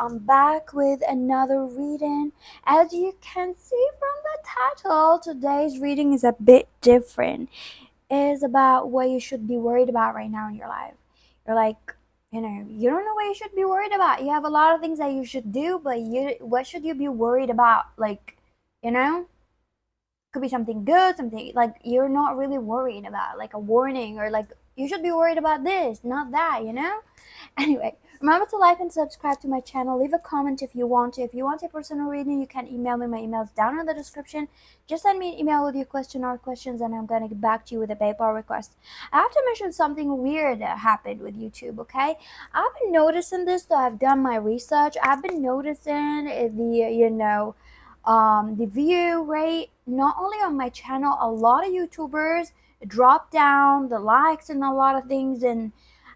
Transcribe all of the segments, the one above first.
I'm back with another reading. As you can see from the title, today's reading is a bit different. It is about what you should be worried about right now in your life. You're like, you don't know what you should be worried about. You have a lot of things that you should do, but what should you be worried about? You know, could be something good, something like you're not really worried about, like a warning, or like you should be worried about this, not that. Anyway, remember to like and subscribe to my channel. Leave a comment if you want to. If you want a personal reading, you can email me. My email is down in the description. Just send me an email with your question or questions, and I'm gonna get back to you with a PayPal request. I have to mention something weird that happened with YouTube. Okay, I've been noticing this. So I've done my research. I've been noticing the view rate not only on my channel. A lot of YouTubers drop down the likes and a lot of things, and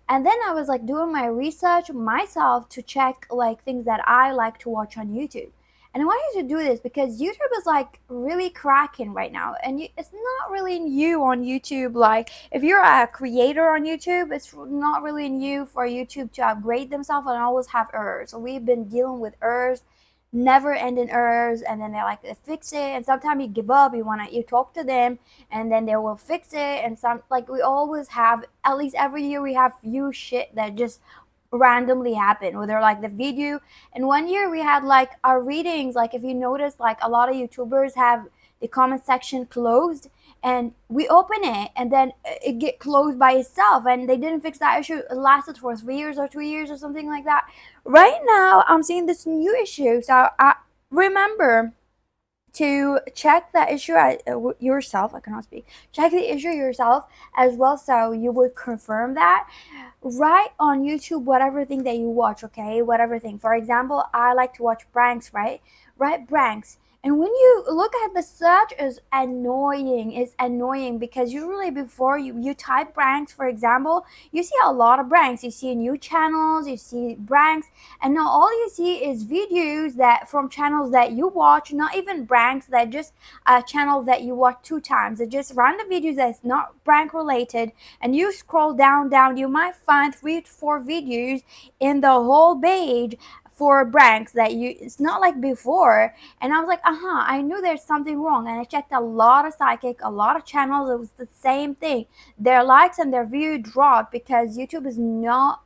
then I was like doing my research myself to check like things that I like to watch on YouTube. And I want you to do this because YouTube is like really cracking right now, and it's not really new on YouTube. Like if you're a creator on YouTube, it's not really new for YouTube to upgrade themselves and always have errors. So we've been dealing with errors, never ending errors, and then they fix it, and sometimes you give up, you talk to them, and then they will fix it. And some, like, we always have, at least every year, we have few shit that just randomly happen, whether like the video. And one year we had like our readings, like if you notice, like a lot of YouTubers have the comment section closed, and we open it and then it get closed by itself, and they didn't fix that issue. It lasted for 3 years or 2 years or something like that. Right now I'm seeing this new issue, so I remember to check that issue yourself. I cannot speak. Check the issue yourself as well, so you would confirm that. Right on YouTube, whatever thing that you watch, okay, whatever thing. For example, I like to watch pranks, right? Pranks. And when you look at the search, is annoying. It's annoying because usually before you type pranks, for example, you see a lot of pranks. You see new channels, you see pranks, and now all you see is videos that from channels that you watch, not even pranks, that just a channel that you watch 2 times. It's just random videos that's not prank related, and you scroll down, you might find 3 to 4 videos in the whole page for pranks that it's not like before. And I was like, I knew there's something wrong, and I checked a lot of psychic, a lot of channels. It was the same thing. Their likes and their view dropped because YouTube is not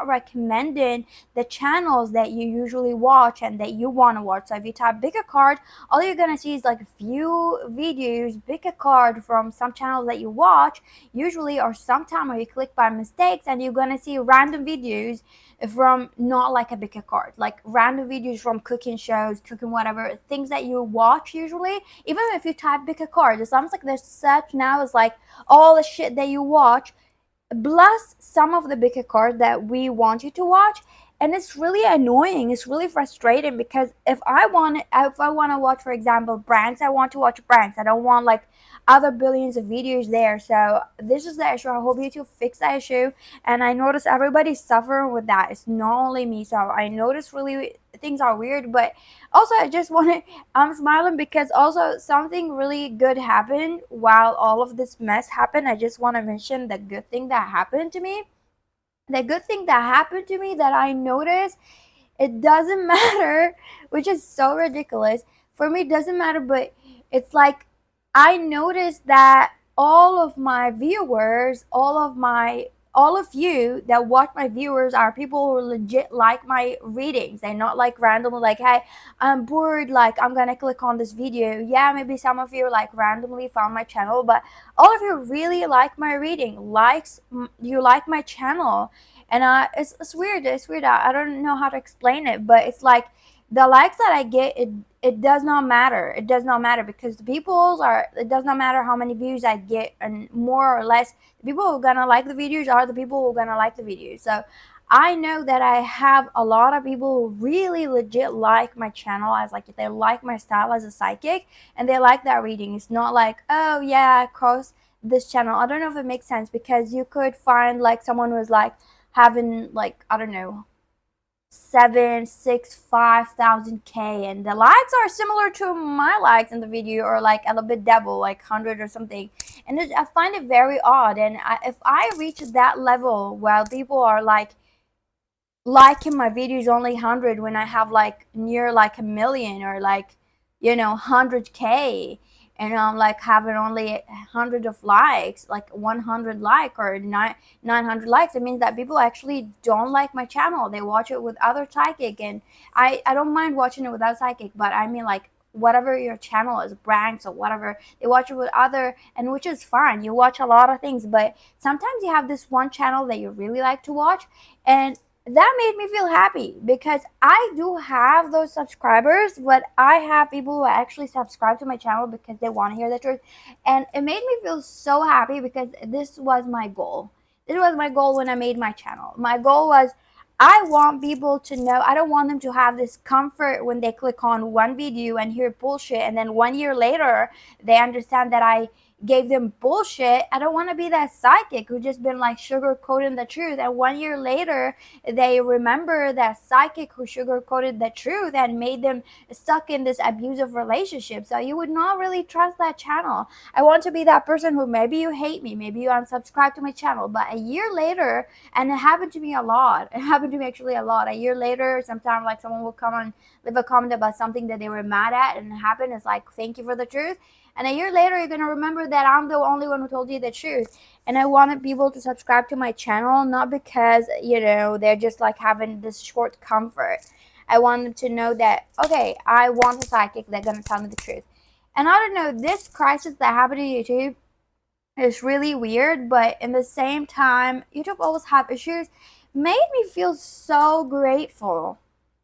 recommending the channels that you usually watch and that you want to watch. So if you type PICKACARD, all you're gonna see is like a few videos PICKACARD from some channels that you watch usually, or sometime, or you click by mistakes, and you're gonna see random videos from not like a PICKACARD, like random videos from cooking shows, cooking whatever, things that you watch usually. Even if you type PICKACARD, it sounds like there's such now is like all the shit that you watch, plus some of the PICKACARD that we want you to watch. And it's really annoying. It's really frustrating because if I want to watch, for example, brands, I want to watch brands. I don't want like other billions of videos there. So this is the issue. I hope YouTube fix that issue. And I notice everybody's suffering with that. It's not only me. So I notice really things are weird, but also I just want to, I'm smiling because also something really good happened while all of this mess happened. I just want to mention the good thing that happened to me. The good thing that happened to me that I noticed, it doesn't matter, which is so ridiculous. For me, it doesn't matter, but it's like I noticed that all of my viewers, all of you that watch my viewers are people who legit like my readings. They're not like randomly like, hey, I'm bored, like I'm gonna click on this video. Yeah, maybe some of you like randomly found my channel, but all of you really like my reading, you like my channel. And it's weird. It's weird. I don't know how to explain it, but it's like the likes that I get, it does not matter. It does not matter because it does not matter how many views I get, and more or less the people who are gonna like the videos are the people who are gonna like the videos. So I know that I have a lot of people who really legit like my channel, as like they like my style as a psychic, and they like that reading. It's not like, oh yeah, cross this channel. I don't know if it makes sense, because you could find like someone who is like having like, I don't know, 5,000K, and the likes are similar to my likes in the video, or like a little bit double, like 100 or something. And I find it very odd. And if I reach that level where people are like liking my videos only 100 when I have like near like a million, or like, 100K, and I'm like having only 100 of likes, like 100 like, or 900 likes. It means that people actually don't like my channel. They watch it with other psychic, and I don't mind watching it without psychic, but I mean like whatever your channel is, brands or whatever, they watch it with other, and which is fine. You watch a lot of things, but sometimes you have this one channel that you really like to watch, and that made me feel happy, because I do have those subscribers, but I have people who actually subscribe to my channel because they want to hear the truth. And it made me feel so happy, because this was my goal. This was my goal when I made my channel. My goal was, I want people to know, I don't want them to have this comfort when they click on one video and hear bullshit, and then 1 year later they understand that I gave them bullshit. I don't want to be that psychic who just been like sugarcoating the truth, and 1 year later they remember that psychic who sugarcoated the truth and made them stuck in this abusive relationship. So you would not really trust that channel. I want to be that person who, maybe you hate me, maybe you unsubscribe to my channel, but a year later, and it happened to me a lot, it happened to me actually a lot, a year later, sometimes like someone will come and leave a comment about something that they were mad at, and it happened, it's like, thank you for the truth. And a year later, you're going to remember that I'm the only one who told you the truth. And I wanted people to subscribe to my channel, not because, they're just like having this short comfort. I want them to know that, okay, I want a psychic that's going to tell me the truth. And I don't know, this crisis that happened to YouTube is really weird, but in the same time, YouTube always have issues. Made me feel so grateful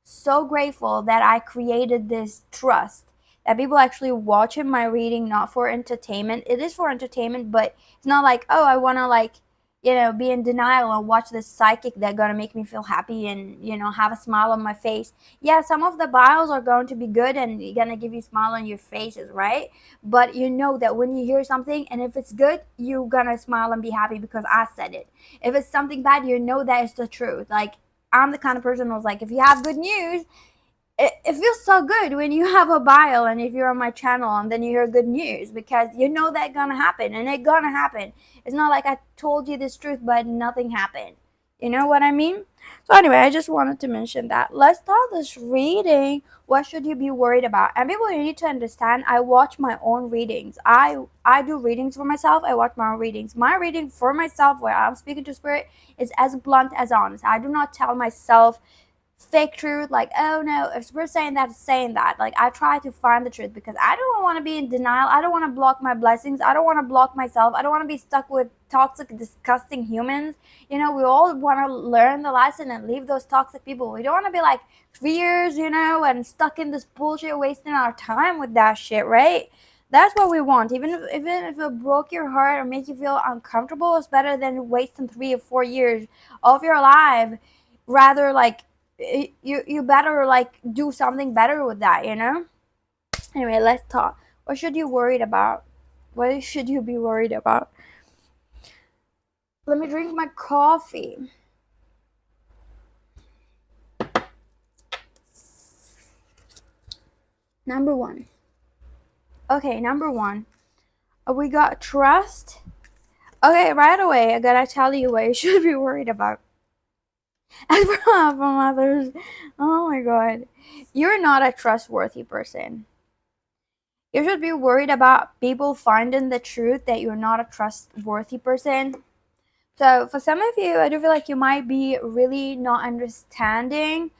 that I created this trust, that people actually watching my reading not for entertainment. It is for entertainment, but it's not like, oh, I want to like, be in denial and watch this psychic that gonna make me feel happy and, have a smile on my face. Yeah, some of the bios are going to be good and gonna give you a smile on your faces, right? But you know that when you hear something, and if it's good, you're gonna smile and be happy because I said it. If it's something bad, you know that it's the truth. Like, I'm the kind of person who's like, if you have good news, it feels so good when you have a bio, and if you're on my channel and then you hear good news, because you know that gonna happen, and it gonna happen. It's not like I told you this truth but nothing happened. You know what I mean? So anyway, I just wanted to mention that. Let's start this reading. What should you be worried about? And people, you need to understand, I watch my own readings. I do readings for myself. I watch my own readings. My reading for myself, where I'm speaking to spirit, is as blunt as honest. I do not tell myself fake truth, like, oh no, if we're saying that, saying that. Like, I try to find the truth, because I don't want to be in denial. I don't want to block my blessings. I don't want to block myself. I don't want to be stuck with toxic, disgusting humans. We all want to learn the lesson and leave those toxic people. We don't want to be like fears, and stuck in this bullshit, wasting our time with that shit, right? That's what we want. Even if it broke your heart or make you feel uncomfortable, it's better than wasting 3 or 4 years of your life. Rather, like, you better like do something better with that. Anyway, let's talk. What should you worried about? What should you be worried about? Let me drink my coffee. Number one. Okay, number one, we got trust. Okay, right away I gotta tell you what you should be worried about. As from others, oh my god, you're not a trustworthy person. You should be worried about people finding the truth that you're not a trustworthy person. So for some of you, I do feel like you might be really not understanding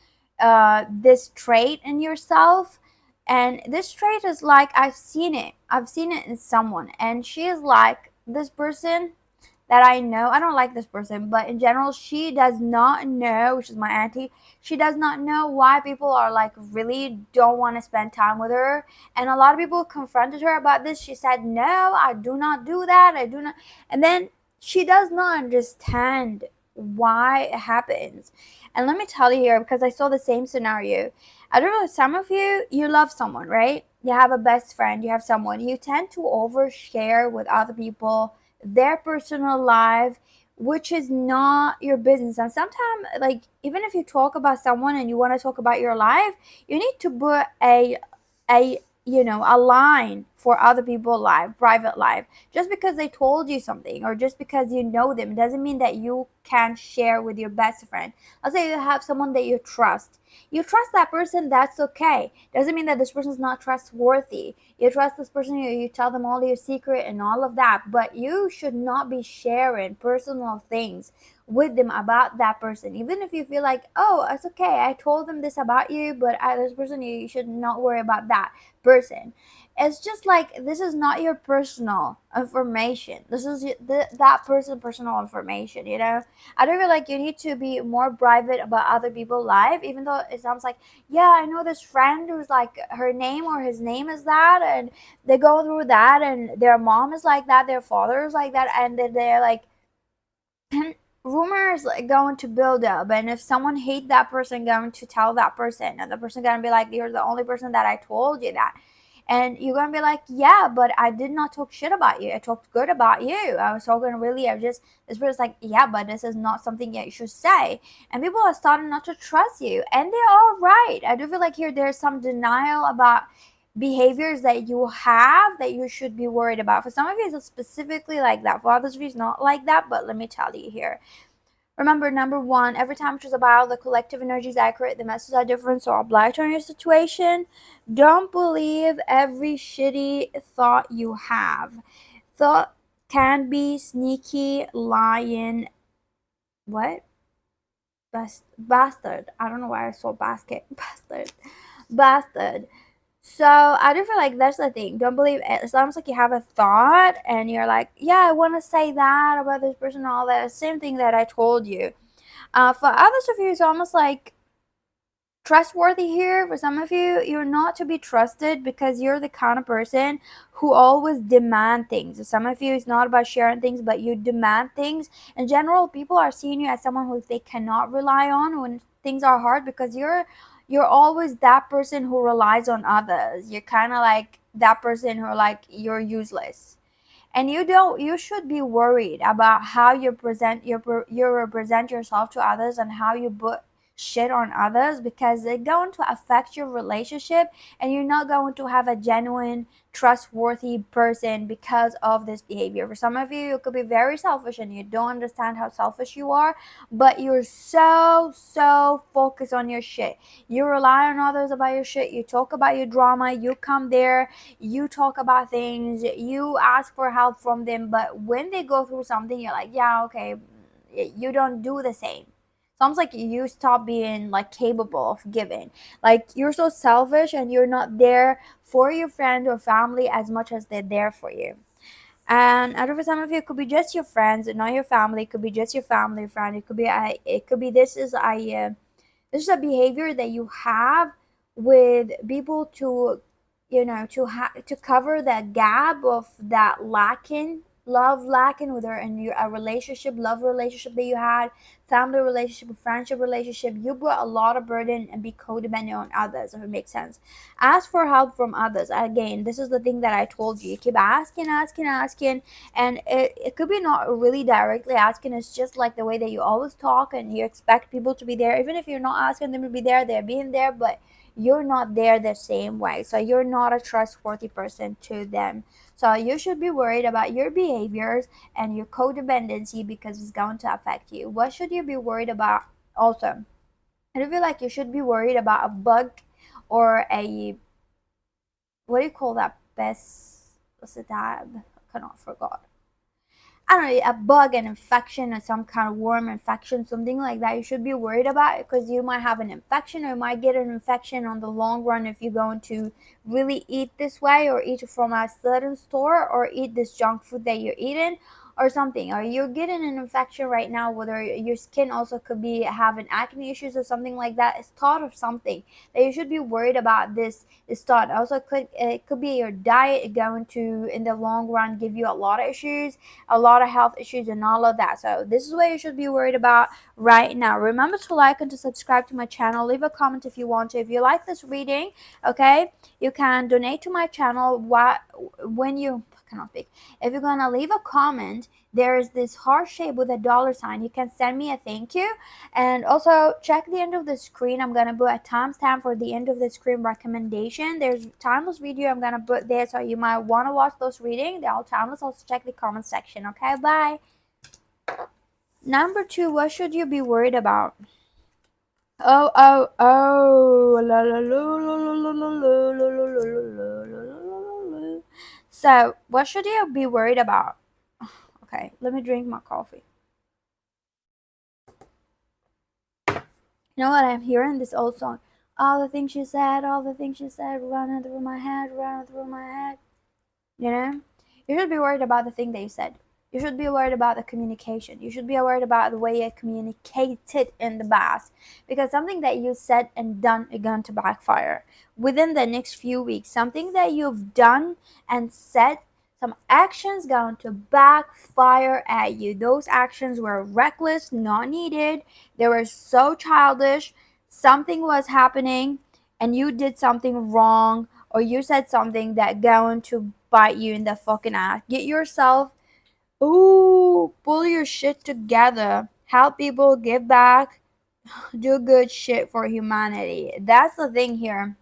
this trait in yourself. And this trait is like, I've seen it in someone, and she is like, this person that I know, I don't like this person, but in general, she does not know, which is my auntie, she does not know why people are like really don't want to spend time with her. And a lot of people confronted her about this. She said, no, I do not do that. I do not. And then she does not understand why it happens. And let me tell you here, because I saw the same scenario. I don't know, some of you, you love someone, right? You have a best friend, you have someone. You tend to overshare with other people their personal life, which is not your business. And sometimes, like, even if you talk about someone and you want to talk about your life, you need to put a line for other people's life, private life. Just because they told you something or just because you know them doesn't mean that you can share with your best friend. Let's say you have someone that you trust. You trust that person, that's okay. Doesn't mean that this person is not trustworthy. You trust this person, you tell them all your secret and all of that, but you should not be sharing personal things with them about that person. Even if you feel like, oh, it's okay, I told them this about you, but this person, you should not worry about that person. It's just like, this is not your personal information. This is that person's personal information, you know? I don't feel like you need to be more private about other people's life, even though it sounds like, yeah, I know this friend who's like, her name or his name is that, and they go through that, and their mom is like that, their father is like that, and then they're like, rumors like going to build up, and if someone hate that person, going to tell that person, and the person gonna be like, you're the only person that I told you that. And you're gonna be like, yeah, but I did not talk shit about you, I talked good about you, I was talking really, I just, this person's like, yeah, but this is not something that you should say. And people are starting not to trust you, and they are right. I do feel like here there's some denial about behaviors that you have that you should be worried about. For some of you it's specifically like that, for others of you it's not like that. But let me tell you here, remember, number one, every time you choose a bio, the collective energy is accurate, the messages are different, so apply to your situation. Don't believe every shitty thought you have. Thought can be sneaky, lying, what? Bastard. I don't know why I saw basket. Bastard. Bastard. So I do feel like that's the thing. Don't believe it. It's almost like you have a thought and you're like, yeah, I want to say that about this person and all that. Same thing that I told you. For others of you, it's almost like trustworthy here. For some of you, you're not to be trusted because you're the kind of person who always demand things. Some of you, it's not about sharing things, but you demand things. In general, people are seeing you as someone who they cannot rely on when things are hard, because you're always that person who relies on others. You're kind of like that person who, like, you're useless. And you should be worried about how you represent yourself to others and how you put shit on others, because they're going to affect your relationship, and you're not going to have a genuine trustworthy person because of this behavior. For some of you, you could be very selfish and you don't understand how selfish you are, but you're so focused on your shit. You rely on others about your shit, you talk about your drama, you come there, you talk about things, you ask for help from them, but when they go through something, you're like, yeah, okay. You don't do the same. Sounds like you stop being like capable of giving. Like, you're so selfish and you're not there for your friend or family as much as they're there for you. And out of some of you, it could be just your friends and not your family. It could be just your family friend. It could be this is a behavior that you have with people to, to cover that gap of that lacking, love lacking with her, and your a relationship, love relationship that you had, family relationship, friendship relationship. You put a lot of burden and be codependent on others, if it makes sense. Ask for help from others. Again, this is the thing that I told you. You keep asking, and it could be not really directly asking. It's just like the way that you always talk and you expect people to be there. Even if you're not asking them to be there, they're being there, but you're not there the same way. So you're not a trustworthy person to them. So you should be worried about your behaviors and your codependency, because it's going to affect you. What should you be worried about also? I feel like you should be worried about a bug or a, what do you call that? What's it that? I cannot forgot. I don't know, a bug, an infection, or some kind of worm infection, something like that. You should be worried about it, because you might have an infection, or you might get an infection on the long run if you're going to really eat this way, or eat from a certain store, or eat this junk food that you're eating, or something. Or you're getting an infection right now, whether your skin also could be having acne issues or something like that. It's thought of something that you should be worried about. This is thought. Also, it could be your diet going to, in the long run, give you a lot of issues, a lot of health issues and all of that. So this is what you should be worried about right now. Remember to like and to subscribe to my channel. Leave a comment if you want to. If you like this reading, okay, you can donate to my channel when you cannot speak. If you're gonna leave a comment, there is this heart shape with a dollar sign. You can send me a thank you. And also check the end of the screen. I'm gonna put a timestamp for the end of the screen recommendation. There's timeless video I'm gonna put there, so you might want to watch those reading. They're all timeless. Also check the comment section. Okay, bye. Number 2, what should you be worried about? Oh, oh, oh. La, la, la, la, la, la, la, la, la, la, la, la. So, what should you be worried about? Okay, let me drink my coffee. You know what? I'm hearing this old song. All the things she said, all the things she said, running through my head, running through my head. You know? You should be worried about the thing that you said. You should be worried about the communication. You should be worried about the way you communicated in the past. Because something that you said and done is going to backfire. Within the next few weeks, something that you've done and said, some actions going to backfire at you. Those actions were reckless, not needed. They were so childish. Something was happening and you did something wrong, or you said something that going to bite you in the fucking ass. Get yourself, pull your shit together. Help people, give back, do good shit for humanity. That's the thing here.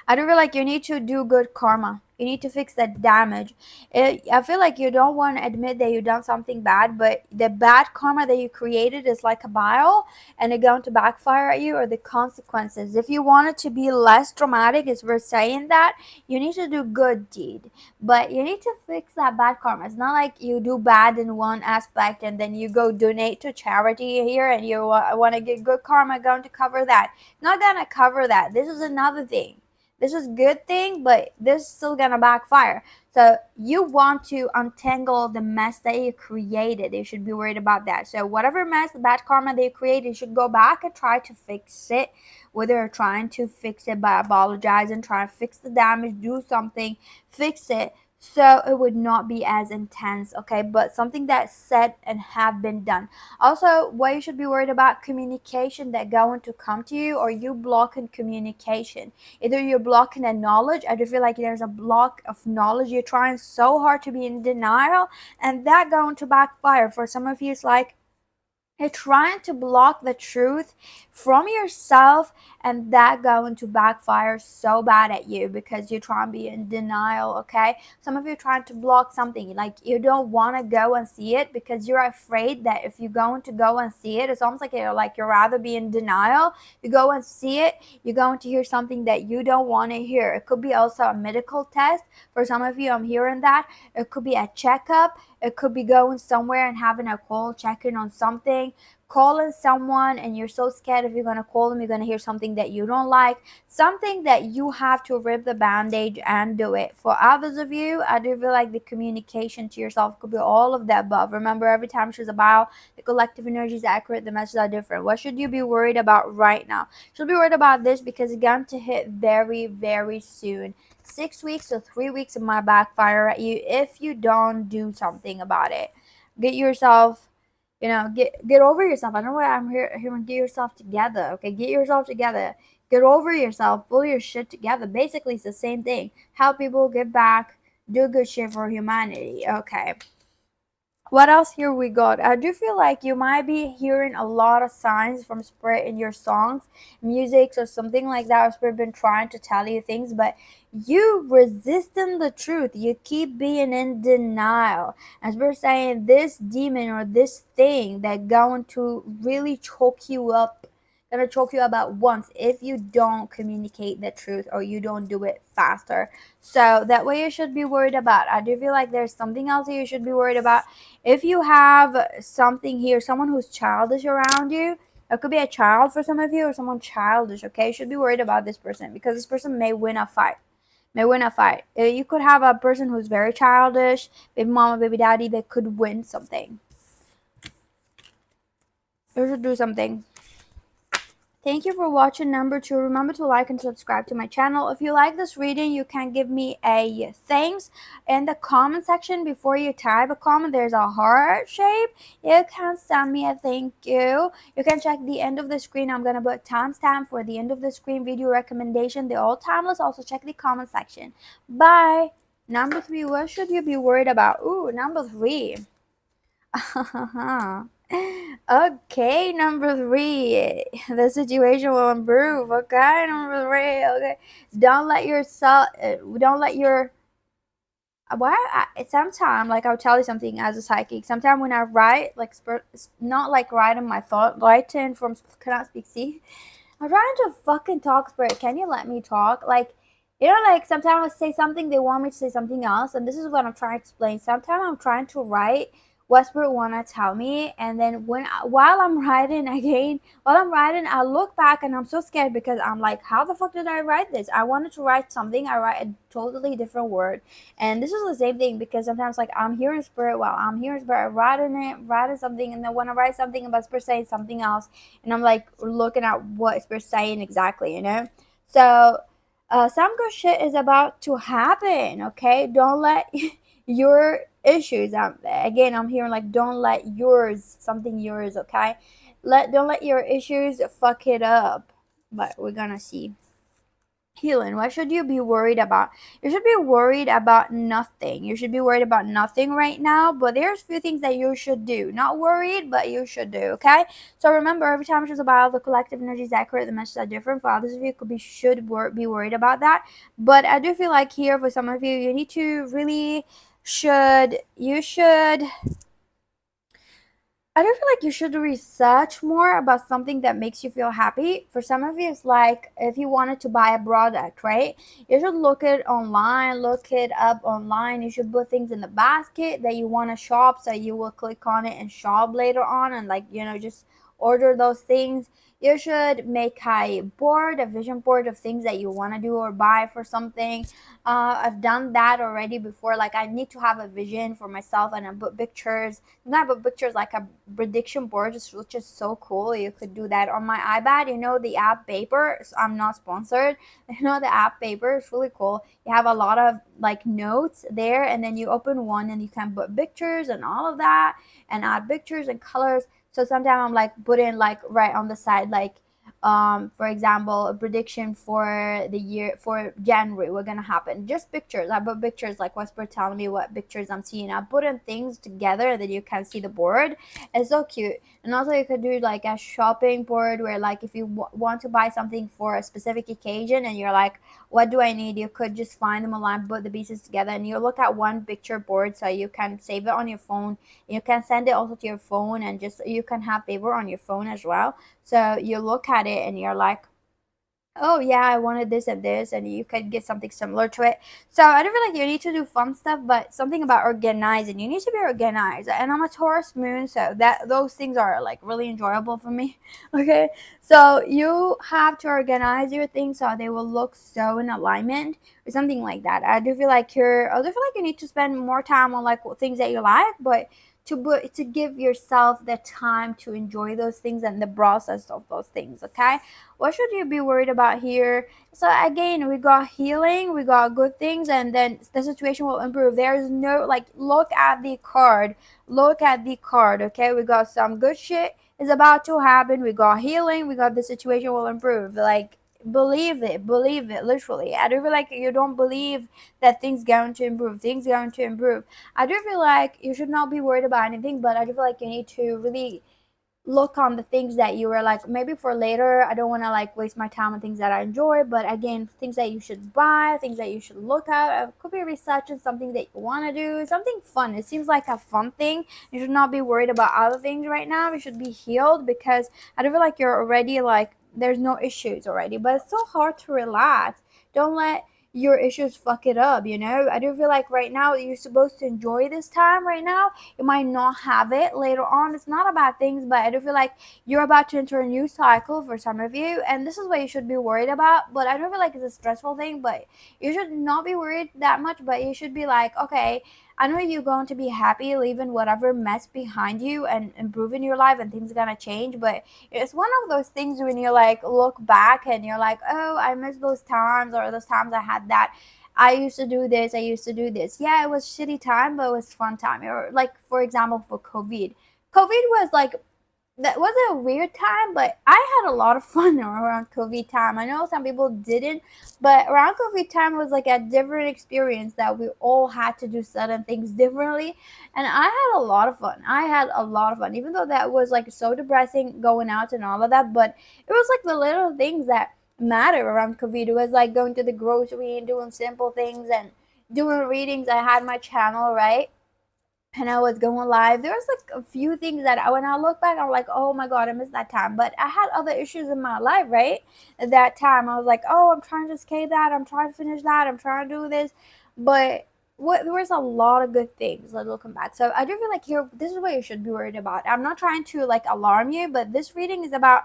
I do feel like you need to do good karma. You need to fix that damage. I feel like you don't want to admit that you've done something bad, but the bad karma that you created is like a bile, and it's going to backfire at you, or the consequences. If you want it to be less traumatic, as we're saying that, you need to do good deed. But you need to fix that bad karma. It's not like you do bad in one aspect and then you go donate to charity here and you want to get good karma going to cover that. Not going to cover that. This is another thing. This is good thing, but this is still gonna backfire. So you want to untangle the mess that you created. You should be worried about that. So whatever mess, bad karma that you created, you should go back and try to fix it. Whether you're trying to fix it by apologizing, trying to fix the damage, do something, fix it, so it would not be as intense, okay? But something that's said and have been done. Also, what you should be worried about, communication that going to come to you, or you blocking communication. Either you're blocking a knowledge. I do feel like there's a block of knowledge. You're trying so hard to be in denial, and that going to backfire. For some of you, it's like you're trying to block the truth from yourself, and that going to backfire so bad at you because you're trying to be in denial, okay? Some of you are trying to block something, like you don't want to go and see it because you're afraid that if you're going to go and see it, it's almost like you're rather be in denial. You go and see it, you're going to hear something that you don't want to hear. It could be also a medical test. For some of you, I'm hearing that. It could be a checkup. It could be going somewhere and having a call, checking on something, calling someone, and you're so scared if you're going to call them, you're going to hear something that you don't like, something that you have to rip the bandage and do it. For others of you, I do feel like the communication to yourself could be all of the above. Remember, every time she's about the collective energy is accurate, the messages are different. What should you be worried about right now? You should be worried about this because it's going to hit very, very soon. 6 weeks or 3 weeks of my backfire at you if you don't do something about it. Get yourself, get over yourself. I don't know why I'm here to get yourself together. Okay, get yourself together. Get over yourself. Pull your shit together. Basically, it's the same thing. Help people, give back, do good shit for humanity. Okay. What else here we got? I do feel like you might be hearing a lot of signs from Spirit in your songs, music, or something like that. Or Spirit been trying to tell you things, but you resisting the truth. You keep being in denial. As we're saying, this demon or this thing that going to really choke you up, gonna choke you about once if you don't communicate the truth or you don't do it faster. So that way you should be worried about. I do feel like there's something else you should be worried about. If you have something here, someone who's childish around you, it could be a child for some of you or someone childish, okay? You should be worried about this person because this person may win a fight. You could have a person who's very childish, baby mama, baby daddy, that could win something. You should do something. Thank you for watching. Number 2, remember to like and subscribe to my channel. If you like this reading, you can give me a thanks in the comment section. Before you type a comment, there's a heart shape. You can send me a thank you. You can check the end of the screen. I'm going to put timestamp for the end of the screen video recommendation. They're all timeless. Also check the comment section. Bye. Number three, what should you be worried about? Ooh, number three. Okay, number three. The situation will improve. Okay, number three. Okay, don't let yourself. Don't let your. Why? Sometimes, like I'll tell you something as a psychic. Sometimes when I write, like not like writing my thought, writing from cannot speak. See, I'm trying to fucking talk, Spirit. Can you let me talk? Like, like sometimes I say something, they want me to say something else, and this is what I'm trying to explain. Sometimes I'm trying to write what Spirit wanna tell me, and then while I'm writing again, while I'm writing, I look back and I'm so scared because I'm like, how the fuck did I write this? I wanted to write something, I write a totally different word, and this is the same thing because sometimes like I'm hearing Spirit while I'm hearing Spirit, writing something, and then when I write something about Spirit saying something else and I'm like looking at what we're saying exactly, So, some good shit is about to happen. Okay, don't let your issues. Again, I'm hearing like don't let yours. Okay, don't let your issues fuck it up. But we're gonna see. Healing. What should you be worried about? You should be worried about nothing. You should be worried about nothing right now, but there's a few things that you should do. Not worried, but you should do, okay? So remember, every time it's about the collective energy is accurate, the messages are different. For others of you, it could be be worried about that. But I do feel like here, for some of you, you need to really you should I don't feel like you should research more about something that makes you feel happy. For some of you, it's like if you wanted to buy a product, right? You should look it online, look it up online. You should put things in the basket that you want to shop, so you will click on it and shop later on, and like just order those things. You should make a vision board of things that you want to do or buy for something. I've done that already before. Like I need to have a vision for myself, and I put pictures. Not but pictures like a prediction board, which is so cool. You could do that on my iPad. The app Paper. I'm not sponsored. The app Paper is really cool. You have a lot of like notes there, and then you open one and you can put pictures and all of that, and add pictures and colors. So sometimes I'm like putting like right on the side, like for example, a prediction for the year for January, what's gonna happen. Just pictures. I put pictures like Whisper telling me what pictures I'm seeing. I put in things together that you can see the board. It's so cute. And also you could do like a shopping board where like if you want to buy something for a specific occasion and you're like, what do I need? You could just find them online, put the pieces together, and you look at one picture board so you can save it on your phone. You can send it also to your phone, and just you can have paper on your phone as well. So you look at it and you're like, oh yeah, I wanted this and this, and you could get something similar to it. So I don't feel like you need to do fun stuff, but something about organizing. You need to be organized, and I'm a Taurus moon, so that those things are like really enjoyable for me. Okay, so you have to organize your things so they will look so in alignment or something like that. I do feel like you need to spend more time on like things that you like, but to give yourself the time to enjoy those things and the process of those things. Okay, what should you be worried about here? So again, we got healing, we got good things, and then the situation will improve. There's no like, look at the card, okay? We got some good shit is about to happen, we got healing, we got the situation will improve. Like, believe it, literally. I do feel like you don't believe that things going to improve, I do feel like you should not be worried about anything, but I do feel like you need to really look on the things that you were like, maybe for later. I don't want to like waste my time on things that I enjoy, but again, things that you should buy, things that you should look at. It could be researching something that you want to do, something fun. It seems like a fun thing. You should not be worried about other things right now. You should be healed, because I do feel like you're already like, there's no issues already, but it's so hard to relax. Don't let your issues fuck it up. I do feel like right now you're supposed to enjoy this time. Right now you might not have it later on. It's not about things, but I do feel like you're about to enter a new cycle for some of you, and this is what you should be worried about. But I don't feel like it's a stressful thing, but you should not be worried that much. But you should be like, okay, I know you're going to be happy leaving whatever mess behind you and improving your life, and things are gonna change. But it's one of those things when you like look back and you're like, oh, I miss those times, or those times I had that. I used to do this. Yeah, it was shitty time, but it was fun time. Or like, for example, for COVID was like that was a weird time, but I had a lot of fun around COVID time. I know some people didn't, but around COVID time was like a different experience that we all had to do certain things differently. And I had a lot of fun. I had a lot of fun, even though that was like so depressing going out and all of that. But it was like the little things that matter around COVID. It was like going to the grocery and doing simple things and doing readings. I had my channel, right? And I was going live. There was like a few things that when I look back, I'm like, oh my god, I missed that time. But I had other issues in my life, right? At that time, I was like, oh, I'm trying to escape that. I'm trying to finish that. I'm trying to do this. But there was a lot of good things like looking back. So I do feel like here, this is what you should be worried about. I'm not trying to like alarm you, but this reading is about,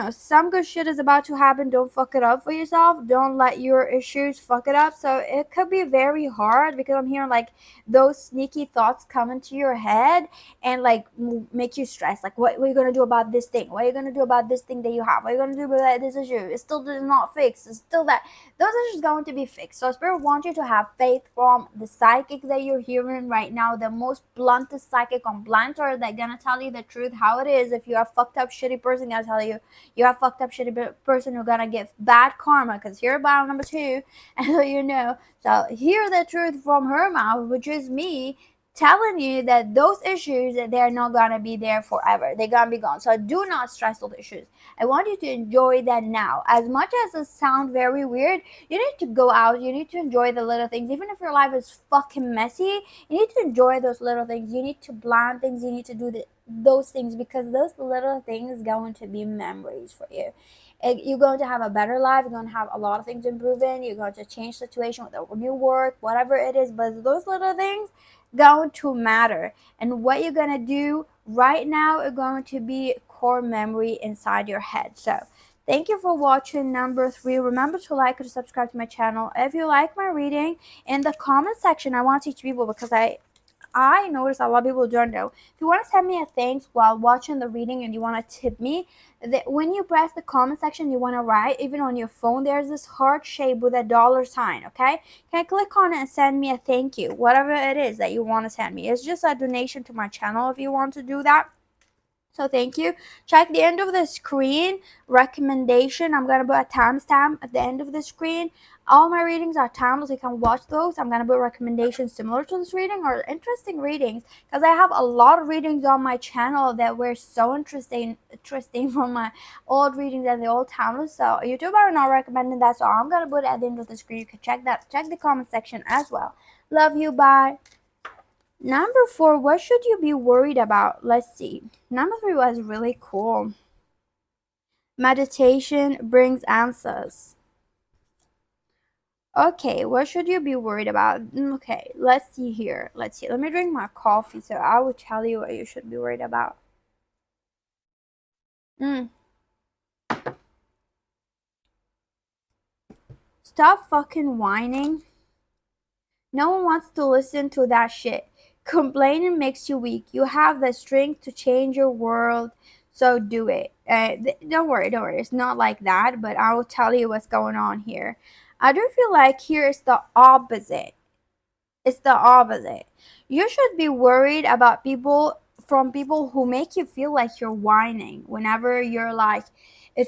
some good shit is about to happen. Don't fuck it up for yourself. Don't let your issues fuck it up. So it could be very hard because I'm hearing like those sneaky thoughts come into your head and like make you stress. Like, what are you gonna do about this thing? What are you gonna do about this thing that you have? What are you gonna do about this issue? It's still not fixed. It's still that those issues going to be fixed. So Spirit wants you to have faith from the psychic that you're hearing right now, the most bluntest psychic on planet Earth that gonna tell you the truth how it is. If you're a fucked up shitty person, gonna tell you you're a fucked up shitty person who's gonna get bad karma, because here about number two, and so so hear the truth from her mouth, which is me telling you that those issues, they're not gonna be there forever. They're gonna be gone. So do not stress those issues. I want you to enjoy that now. As much as it sounds very weird, you need to go out. You need to enjoy the little things. Even if your life is fucking messy, you need to enjoy those little things. You need to plan things. You need to do those things, because those little things going to be memories for you. You're going to have a better life. You're going to have a lot of things improving. You're going to change situation with a new work, whatever it is. But those little things going to matter. And what you're going to do right now is going to be core memory inside your head. So thank you for watching number 3. Remember to like and subscribe to my channel. If you like my reading, in the comment section, I want to teach people, because I notice a lot of people don't know. If you want to send me a thanks while watching the reading and you want to tip me, that when you press the comment section, you want to write, even on your phone, there's this heart shape with a dollar sign, okay? Can I click on it and send me a thank you, whatever it is that you want to send me. It's just a donation to my channel if you want to do that. So thank you. Check the end of the screen recommendation. I'm going to put a timestamp at the end of the screen. All my readings are timeless. You can watch those. I'm going to put recommendations similar to this reading or interesting readings, because I have a lot of readings on my channel that were so interesting from my old readings and the old timeless. So YouTube are not recommending that. So I'm going to put it at the end of the screen. You can check that. Check the comment section as well. Love you. Bye. Number 4, what should you be worried about? Let's see. Number 3 was really cool. Meditation brings answers. Okay, what should you be worried about? Okay, let's see here. Let's see. Let me drink my coffee so I will tell you what you should be worried about. Stop fucking whining. No one wants to listen to that shit. Complaining makes you weak. You have the strength to change your world, so do it. Don't worry. It's not like that, but I will tell you what's going on here. I do feel like here is the opposite. It's the opposite. You should be worried about people who make you feel like you're whining whenever you're like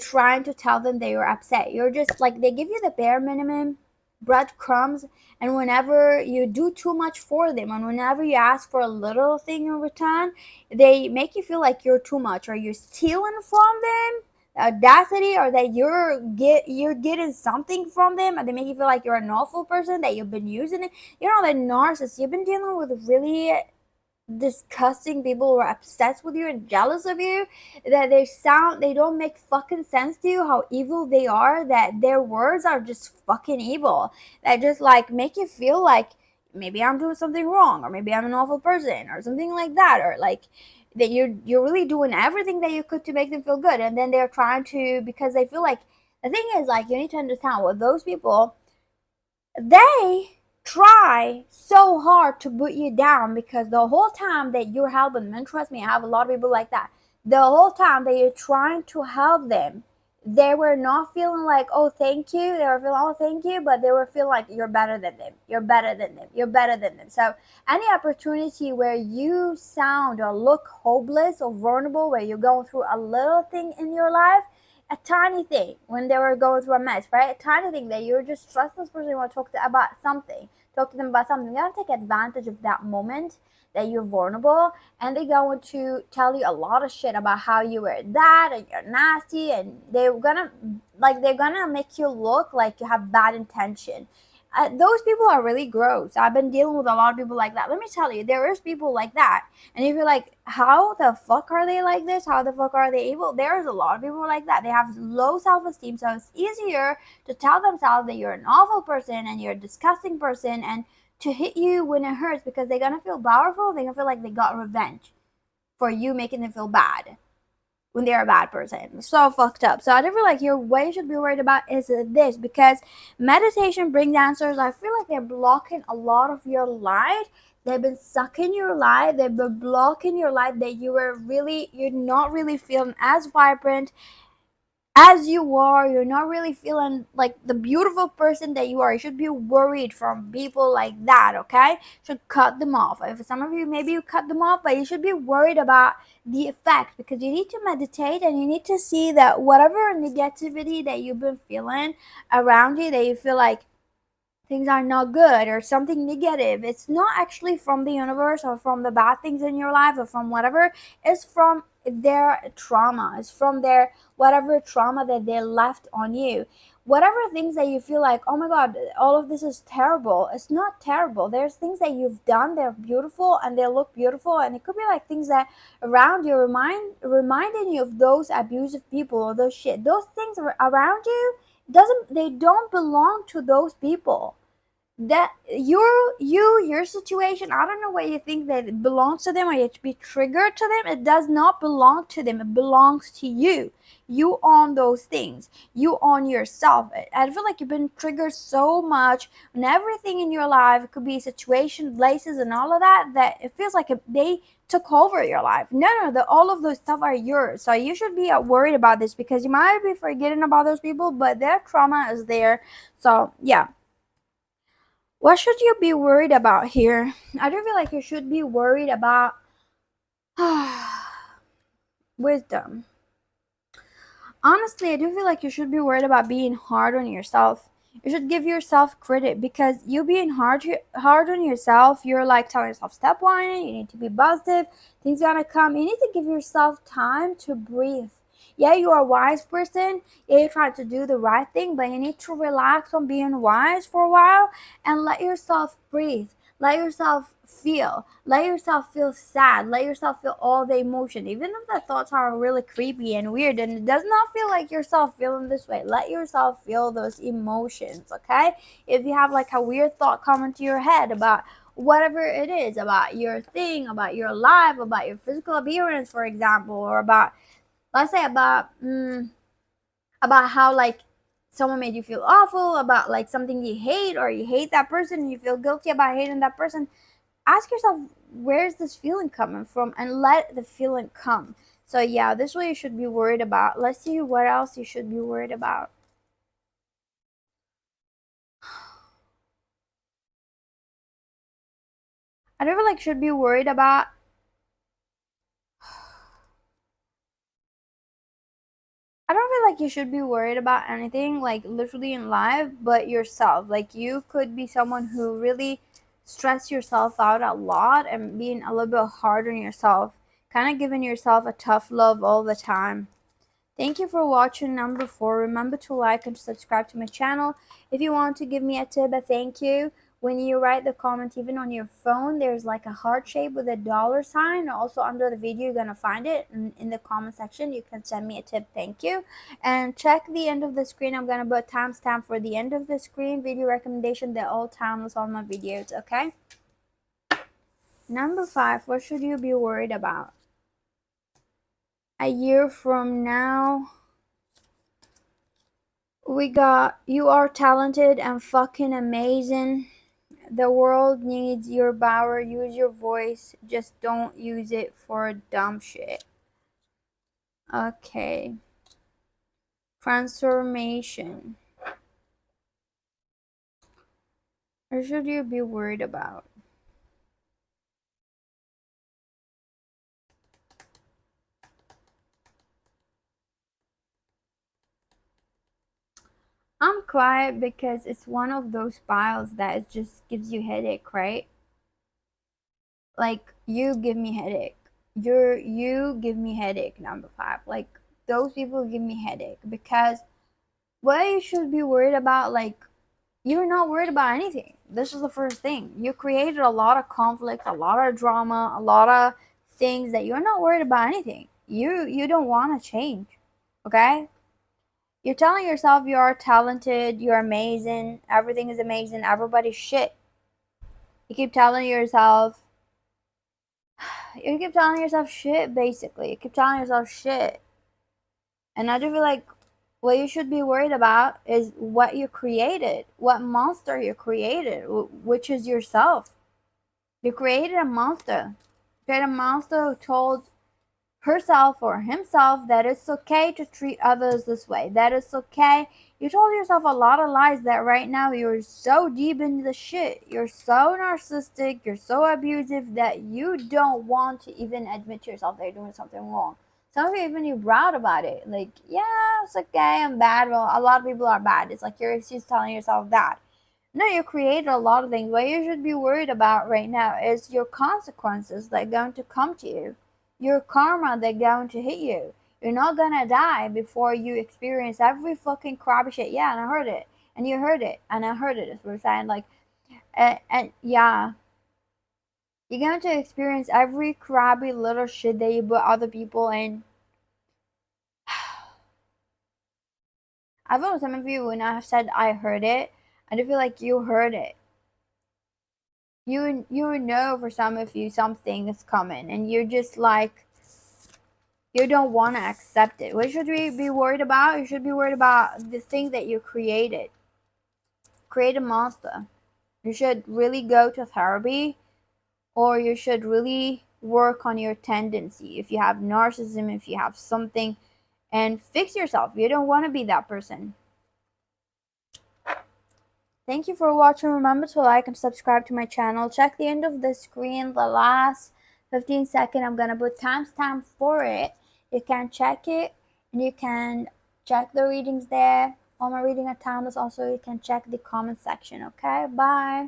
trying to tell them that you're upset. You're just like, they give you the bare minimum breadcrumbs, and whenever you do too much for them and whenever you ask for a little thing in return, they make you feel like you're too much, or you're stealing from them, audacity, or that you're getting something from them, and they make you feel like you're an awful person, that you've been using it. The narcissist, you've been dealing with really disgusting people who are obsessed with you and jealous of you, that they don't make fucking sense to you how evil they are, that their words are just fucking evil, that just like make you feel like maybe I'm doing something wrong, or maybe I'm an awful person or something like that, or like that you're really doing everything that you could to make them feel good, and then they're trying to, because they feel like, the thing is, like, you need to understand what those people, they try so hard to put you down, because the whole time that you're helping them, and trust me, I have a lot of people like that, the whole time that you're trying to help them, they were not feeling like, oh, thank you. They were feeling, oh, thank you, but they were feeling like you're better than them. You're better than them. You're better than them. So any opportunity where you sound or look hopeless or vulnerable, where you're going through a little thing in your life, a tiny thing, when they were going through a mess, right? A tiny thing that you're just trust this person, you want to talk to about something, talk to them about something. You gotta take advantage of that moment that you're vulnerable, and they're going to tell you a lot of shit about how you were that and you're nasty, and they're gonna make you look like you have bad intention. Those people are really gross. I've been dealing with a lot of people like that. Let me tell you, there is people like that. And if you're like, how the fuck are they like this? How the fuck are they able? There's a lot of people like that. They have low self-esteem, so it's easier to tell themselves that you're an awful person and you're a disgusting person, and to hit you when it hurts, because they're gonna feel powerful. They're gonna feel like they got revenge for you making them feel bad when they're a bad person. So fucked up. So I don't feel like what you should be worried about is this, because meditation brings answers. I feel like they're blocking a lot of your light. They've been sucking your light. They've been blocking your light, that you're not really feeling as vibrant as you are. You're not really feeling like the beautiful person that you are. You should be worried from people like that, okay? Should cut them off. If some of you, maybe you cut them off, but you should be worried about the effect, because you need to meditate and you need to see that whatever negativity that you've been feeling around you, that you feel like things are not good or something negative, it's not actually from the universe or from the bad things in your life or from whatever. It's from their trauma. It's from their whatever trauma that they left on you. Whatever things that you feel like, oh my god, all of this is terrible, it's not terrible. There's things that you've done, they're beautiful and they look beautiful, and it could be like things that around you reminding you of those abusive people or those things around you. Doesn't They don't belong to those people. That your situation, I don't know why you think that it belongs to them or you have to be triggered to them. It does not belong to them. It belongs to you. You own those things. You own yourself. I feel like you've been triggered so much and everything in your life. It could be situation, places, and all of that, that it feels like they took over your life. No, all of those stuff are yours. So you should be worried about this, because you might be forgetting about those people, but their trauma is there. So yeah, what should you be worried about here? I don't feel like you should be worried about wisdom. Honestly, I do feel like you should be worried about being hard on yourself. You should give yourself credit, because you being hard on yourself, you're like telling yourself, stop whining, you need to be positive, things gonna come. You need to give yourself time to breathe. Yeah, you are a wise person. Yeah, you're trying to do the right thing, but you need to relax on being wise for a while and let yourself breathe. Let yourself feel. Let yourself feel sad. Let yourself feel all the emotion. Even if the thoughts are really creepy and weird and it does not feel like yourself feeling this way, let yourself feel those emotions, okay? If you have like a weird thought come into your head about whatever it is, about your thing, about your life, about your physical appearance, for example, or about, let's say, about how like someone made you feel awful, about like something you hate, or you hate that person and you feel guilty about hating that person, ask yourself, where's this feeling coming from, and let the feeling come. So yeah, this is what you should be worried about. Let's see what else you should be worried about. I don't feel like should be worried about, I don't feel like you should be worried about anything like literally in life but yourself. Like you could be someone who really stress yourself out a lot and being a little bit hard on yourself, kind of giving yourself a tough love all the time. Thank you for watching number 4. Remember to like and subscribe to my channel. If you want to give me a tip, a thank you, when you write the comment, even on your phone, there's like a heart shape with a dollar sign. Also under the video, you're going to find it in the comment section. You can send me a tip, thank you. And check the end of the screen. I'm going to put timestamp for the end of the screen, video recommendation, they're all timeless on my videos, okay? Number 5, what should you be worried about? A year from now, we got, you are talented and fucking amazing. The world needs your power. Use your voice. Just don't use it for dumb shit. Okay. Transformation. Or should you be worried about? I'm quiet because it's one of those piles that it just gives you headache, right? Like, you give me headache. You give me headache, number 5. Like, those people give me headache because what you should be worried about, like, you're not worried about anything. This is the first thing. You created a lot of conflict, a lot of drama, a lot of things that you're not worried about anything. You don't want to change. Okay? You're telling yourself you are talented, you're amazing, everything is amazing, everybody's shit. You keep telling yourself shit, basically. You keep telling yourself shit. And I do feel like what you should be worried about is what you created, what monster you created, which is yourself. You created a monster. You created a monster who told herself or himself that it's okay to treat others this way, that it's okay. You told yourself a lot of lies that right now you're so deep in the shit. You're so narcissistic, you're so abusive that you don't want to even admit to yourself that you're doing something wrong. Some of you even you're proud about it. Like, yeah, it's okay, I'm bad. Well, a lot of people are bad. It's like you're excuse telling yourself that. No, you created a lot of things. What you should be worried about right now is your consequences that are going to come to you. Your karma that's going to hit you. You're not gonna die before you experience every fucking crappy shit. Yeah, and I heard it. And you heard it. And I heard it. As we're saying, like, and yeah. You're going to experience every crappy little shit that you put other people in. I feel some of you, when I have said I heard it, I do feel like you heard it. You know for some of you something is coming, and you're just like, you don't want to accept it. What should we be worried about? You should be worried about the thing that you created. Create a monster. You should really go to therapy, or you should really work on your tendency. If you have narcissism, if you have something, and fix yourself. You don't want to be that person. Thank you for watching. Remember to like and subscribe to my channel. Check the end of the screen, the last 15 seconds. I'm gonna put timestamp for it. You can check it, and you can check the readings there. All my reading are timeless. Also, you can check the comment section. Okay, bye.